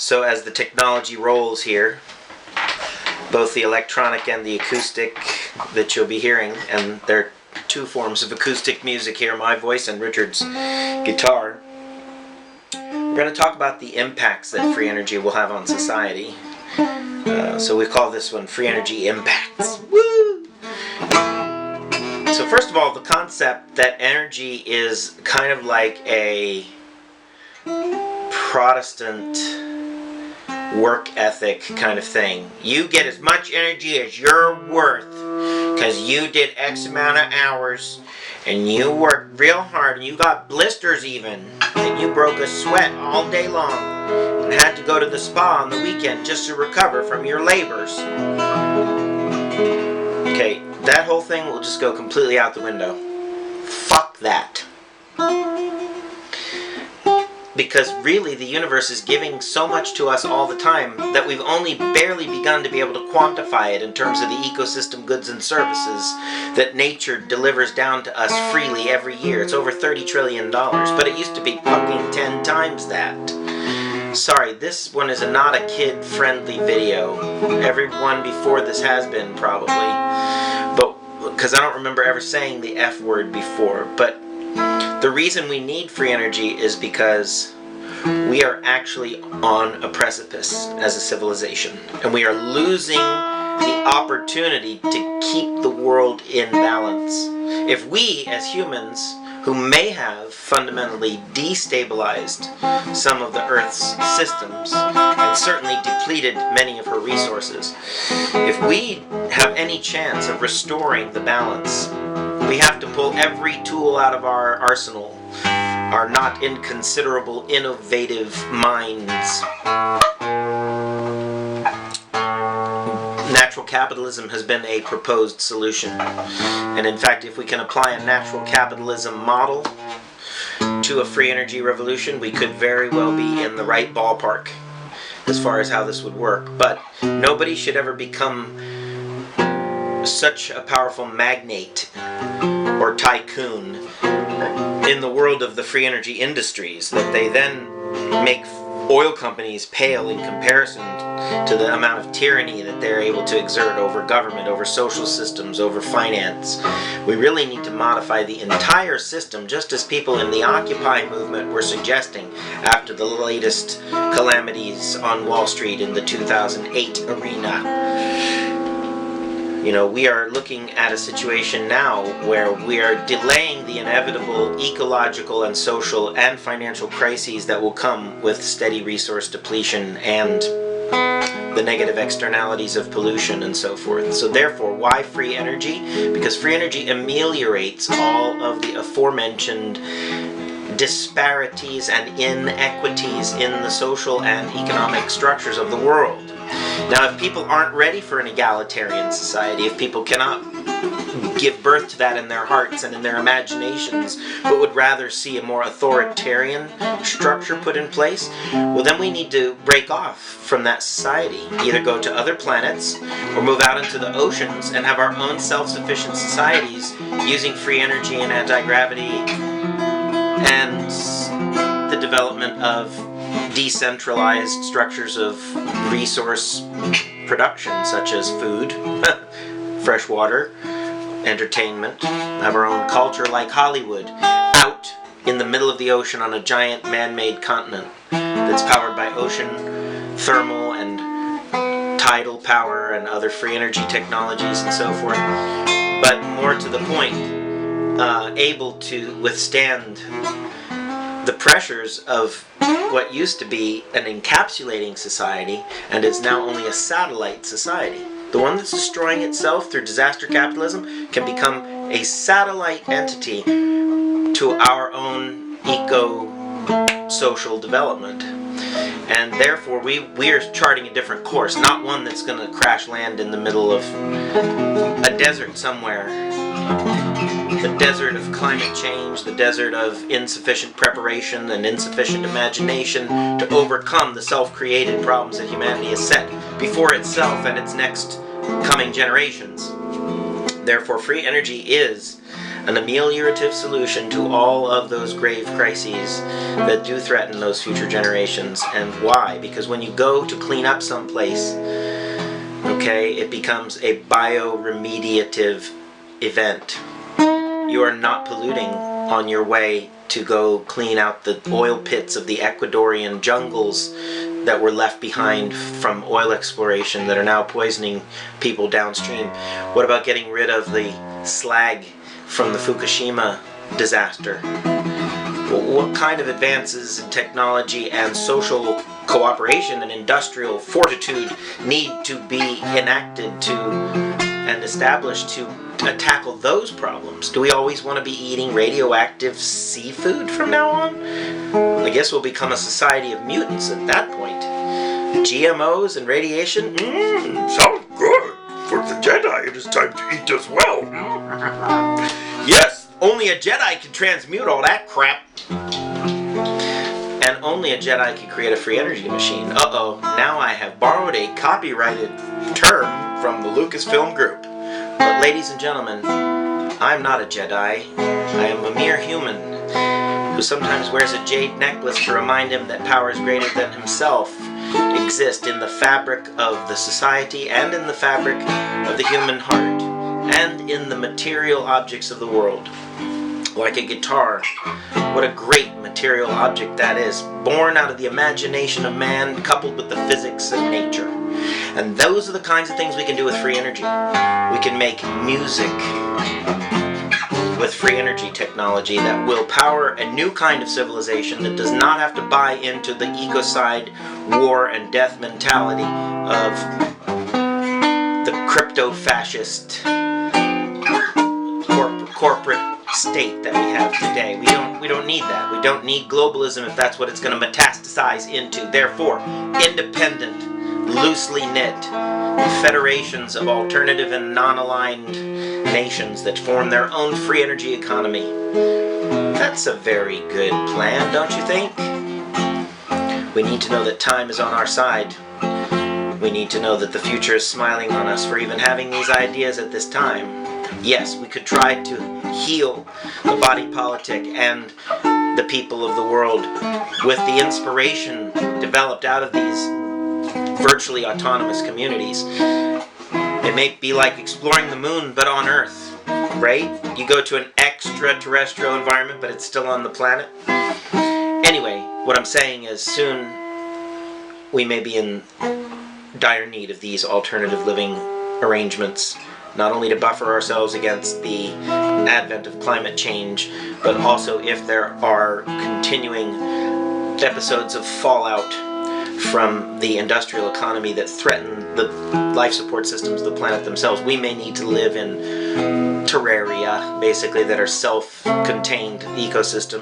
So as the technology rolls here, both the electronic and the acoustic that you'll be hearing, and there are two forms of acoustic music here, my voice and Richard's guitar. We're going to talk about the impacts that free energy will have on society. So we call this one Free Energy Impacts. Woo! So first of all, the concept that energy is kind of like a Protestant work ethic kind of thing. You get as much energy as you're worth because you did X amount of hours and you worked real hard and you got blisters even and you broke a sweat all day long and had to go to the spa on the weekend just to recover from your labors. Okay, that whole thing will just go completely out the window. Fuck that. Because really the universe is giving so much to us all the time that we've only barely begun to be able to quantify it in terms of the ecosystem goods and services that nature delivers down to us freely every year. It's over $30 trillion, but it used to be fucking 10 times that. Sorry, this one is not a kid-friendly video. Everyone before this has been, probably. But because I don't remember ever saying the F word before. But the reason we need free energy is because we are actually on a precipice as a civilization. And we are losing the opportunity to keep the world in balance. If we, as humans, who may have fundamentally destabilized some of the Earth's systems and certainly depleted many of her resources, if we have any chance of restoring the balance, we have to pull every tool out of our arsenal, our not inconsiderable innovative minds. Natural capitalism has been a proposed solution. And in fact, if we can apply a natural capitalism model to a free energy revolution, we could very well be in the right ballpark as far as how this would work. But nobody should ever become such a powerful magnate or tycoon in the world of the free energy industries that they then make oil companies pale in comparison to the amount of tyranny that they're able to exert over government, over social systems, over finance. We really need to modify the entire system, just as people in the Occupy movement were suggesting after the latest calamities on Wall Street in the 2008 arena. You know, we are looking at a situation now where we are delaying the inevitable ecological and social and financial crises that will come with steady resource depletion and the negative externalities of pollution and so forth. So therefore, why free energy? Because free energy ameliorates all of the aforementioned disparities and inequities in the social and economic structures of the world. Now, if people aren't ready for an egalitarian society, if people cannot give birth to that in their hearts and in their imaginations, but would rather see a more authoritarian structure put in place, well, then we need to break off from that society. Either go to other planets or move out into the oceans and have our own self-sufficient societies using free energy and anti-gravity and the development of decentralized structures of resource production, such as food, fresh water, entertainment, have our own culture like Hollywood, out in the middle of the ocean on a giant man-made continent that's powered by ocean thermal and tidal power and other free energy technologies and so forth. But more to the point, able to withstand the pressures of what used to be an encapsulating society and is now only a satellite society. The one that's destroying itself through disaster capitalism can become a satellite entity to our own eco-social development. And therefore we are charting a different course, not one that's going to crash land in the middle of a desert somewhere. The desert of climate change, the desert of insufficient preparation and insufficient imagination to overcome the self-created problems that humanity has set before itself and its next coming generations. Therefore, free energy is an ameliorative solution to all of those grave crises that do threaten those future generations. And why? Because when you go to clean up someplace, okay, it becomes a bioremediative event. You are not polluting on your way to go clean out the oil pits of the Ecuadorian jungles that were left behind from oil exploration that are now poisoning people downstream. What about getting rid of the slag from the Fukushima disaster? What kind of advances in technology and social cooperation and industrial fortitude need to be enacted to and established to tackle those problems? Do we always want to be eating radioactive seafood from now on? I guess we'll become a society of mutants at that point. GMOs and radiation? Sounds good. For the Jedi, it is time to eat as well. Yes, only a Jedi can transmute all that crap. And only a Jedi can create a free energy machine. Uh-oh, now I have borrowed a copyrighted term from the Lucasfilm Group. But ladies and gentlemen, I'm not a Jedi. I am a mere human who sometimes wears a jade necklace to remind him that powers greater than himself exist in the fabric of the society and in the fabric of the human heart and in the material objects of the world. Like a guitar. What a great material object that is, born out of the imagination of man coupled with the physics of nature. And those are the kinds of things we can do with free energy. We can make music with free energy technology that will power a new kind of civilization that does not have to buy into the ecocide, war, and death mentality of the crypto-fascist corporate state that we have today. We don't need that. We don't need globalism if that's what it's going to metastasize into. Therefore, independent, loosely knit federations of alternative and non-aligned nations that form their own free energy economy. That's a very good plan, don't you think? We need to know that time is on our side. We need to know that the future is smiling on us for even having these ideas at this time. Yes, we could try to heal the body politic and the people of the world with the inspiration developed out of these virtually autonomous communities. It may be like exploring the moon, but on Earth, right? You go to an extraterrestrial environment, but it's still on the planet. Anyway, what I'm saying is soon we may be in dire need of these alternative living arrangements, not only to buffer ourselves against the advent of climate change, but also if there are continuing episodes of fallout from the industrial economy that threaten the life support systems of the planet themselves. We may need to live in terraria, basically, that are self-contained ecosystems.